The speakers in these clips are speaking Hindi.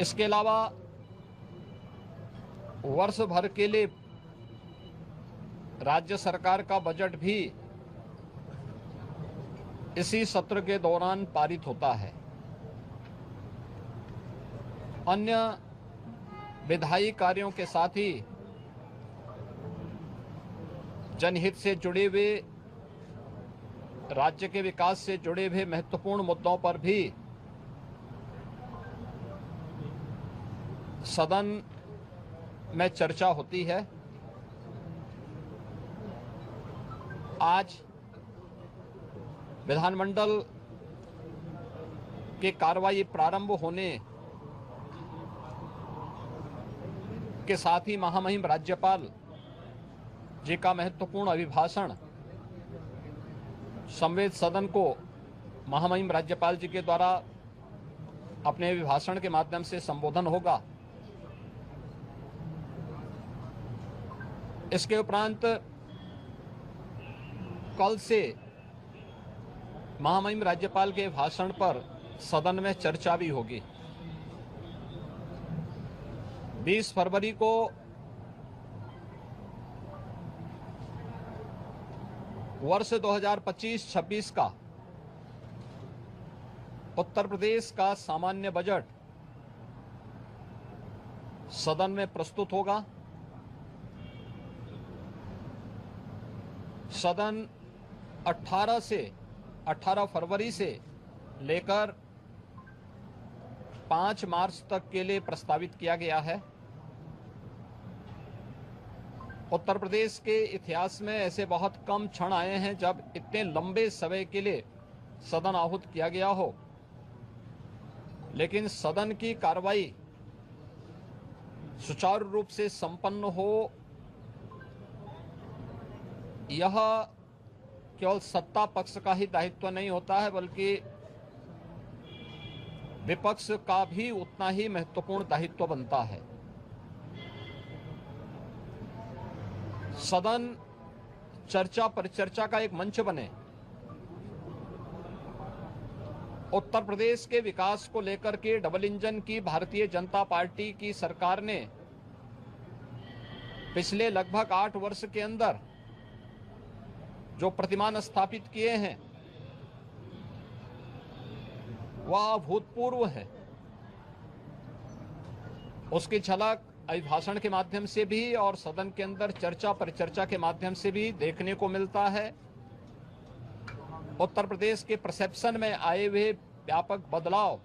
इसके अलावा वर्ष भर के लिए राज्य सरकार का बजट भी इसी सत्र के दौरान पारित होता है। अन्य विधायी कार्यों के साथ ही जनहित से जुड़े हुए, राज्य के विकास से जुड़े हुए महत्वपूर्ण मुद्दों पर भी सदन में चर्चा होती है। आज विधानमंडल की कार्रवाई प्रारंभ होने के साथ ही महामहिम राज्यपाल जी का महत्वपूर्ण अभिभाषण संवेद सदन को महामहिम राज्यपाल जी के द्वारा अपने अभिभाषण के माध्यम से संबोधन होगा। इसके उपरांत कल से महामहिम राज्यपाल के भाषण पर सदन में चर्चा भी होगी। 20 फरवरी को वर्ष 2025-26 का उत्तर प्रदेश का सामान्य बजट सदन में प्रस्तुत होगा। सदन 18 फरवरी से लेकर 5 मार्च तक के लिए प्रस्तावित किया गया है। उत्तर प्रदेश के इतिहास में ऐसे बहुत कम क्षण आए हैं जब इतने लंबे समय के लिए सदन आहूत किया गया हो, लेकिन सदन की कार्रवाई सुचारू रूप से संपन्न हो, यह केवल सत्ता पक्ष का ही दायित्व नहीं होता है, बल्कि विपक्ष का भी उतना ही महत्वपूर्ण दायित्व बनता है। सदन चर्चा परिचर्चा का एक मंच बने। उत्तर प्रदेश के विकास को लेकर के डबल इंजन की भारतीय जनता पार्टी की सरकार ने पिछले लगभग 8 वर्ष के अंदर जो प्रतिमान स्थापित किए हैं वह अभूतपूर्व है। उसकी झलक अभिभाषण के माध्यम से भी और सदन के अंदर चर्चा परिचर्चा के माध्यम से भी देखने को मिलता है। उत्तर प्रदेश के परसेप्शन में आए हुए व्यापक बदलाव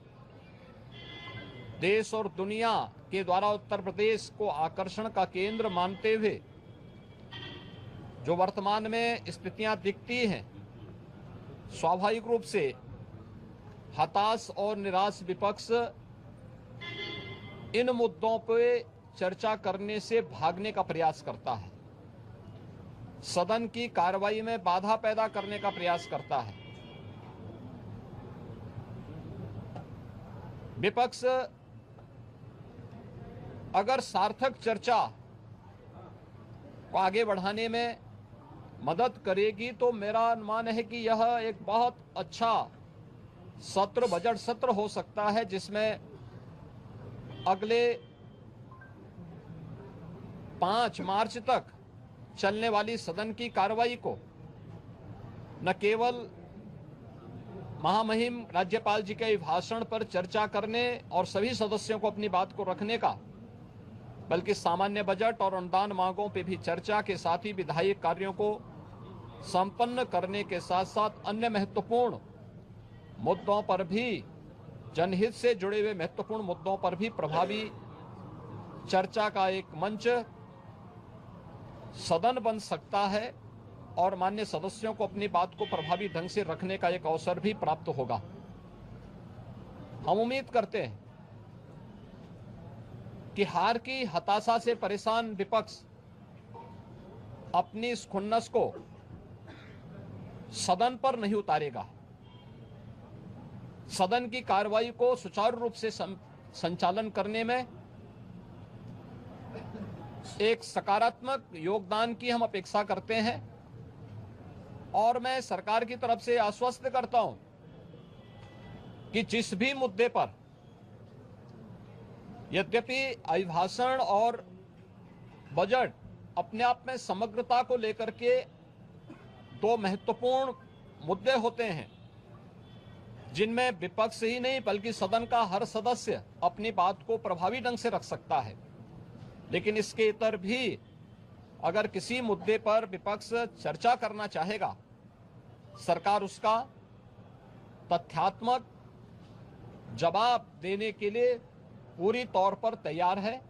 देश और दुनिया के द्वारा उत्तर प्रदेश को आकर्षण का केंद्र मानते हुए जो वर्तमान में स्थितियां दिखती हैं, स्वाभाविक रूप से हताश और निराश विपक्ष इन मुद्दों पे चर्चा करने से भागने का प्रयास करता है, सदन की कार्रवाई में बाधा पैदा करने का प्रयास करता है। विपक्ष अगर सार्थक चर्चा को आगे बढ़ाने में मदद करेगी तो मेरा अनुमान है कि यह एक बहुत अच्छा सत्र, बजट सत्र हो सकता है, जिसमें अगले 5 मार्च तक चलने वाली सदन की कार्रवाई को न केवल महामहिम राज्यपाल जी के भाषण पर चर्चा करने और सभी सदस्यों को अपनी बात को रखने का, बल्कि सामान्य बजट और अनुदान मांगों पे भी चर्चा के साथ ही विधायी कार्यों को संपन्न करने के साथ साथ अन्य महत्वपूर्ण मुद्दों पर भी, जनहित से जुड़े हुए महत्वपूर्ण मुद्दों पर भी प्रभावी चर्चा का एक मंच सदन बन सकता है और माननीय सदस्यों को अपनी बात को प्रभावी ढंग से रखने का एक अवसर भी प्राप्त होगा। हम उम्मीद करते हैं कि हार की हताशा से परेशान विपक्ष अपनी इस खुन्नस को सदन पर नहीं उतारेगा। सदन की कार्रवाई को सुचारू रूप से संचालन करने में एक सकारात्मक योगदान की हम अपेक्षा करते हैं और मैं सरकार की तरफ से आश्वस्त करता हूं कि जिस भी मुद्दे पर यद्यपि अभिभाषण और बजट अपने आप में समग्रता को लेकर के दो महत्वपूर्ण मुद्दे होते हैं, जिनमें विपक्ष ही नहीं बल्कि सदन का हर सदस्य अपनी बात को प्रभावी ढंग से रख सकता है। लेकिन इसके इतर भी अगर किसी मुद्दे पर विपक्ष चर्चा करना चाहेगा, सरकार उसका तथ्यात्मक जवाब देने के लिए पूरी तौर पर तैयार है।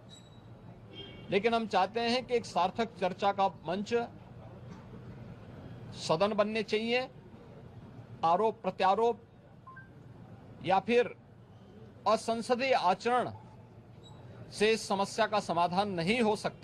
लेकिन हम चाहते हैं कि एक सार्थक चर्चा का मंच सदन बनने चाहिए। आरोप प्रत्यारोप या फिर असंसदीय आचरण से इस समस्या का समाधान नहीं हो सकता।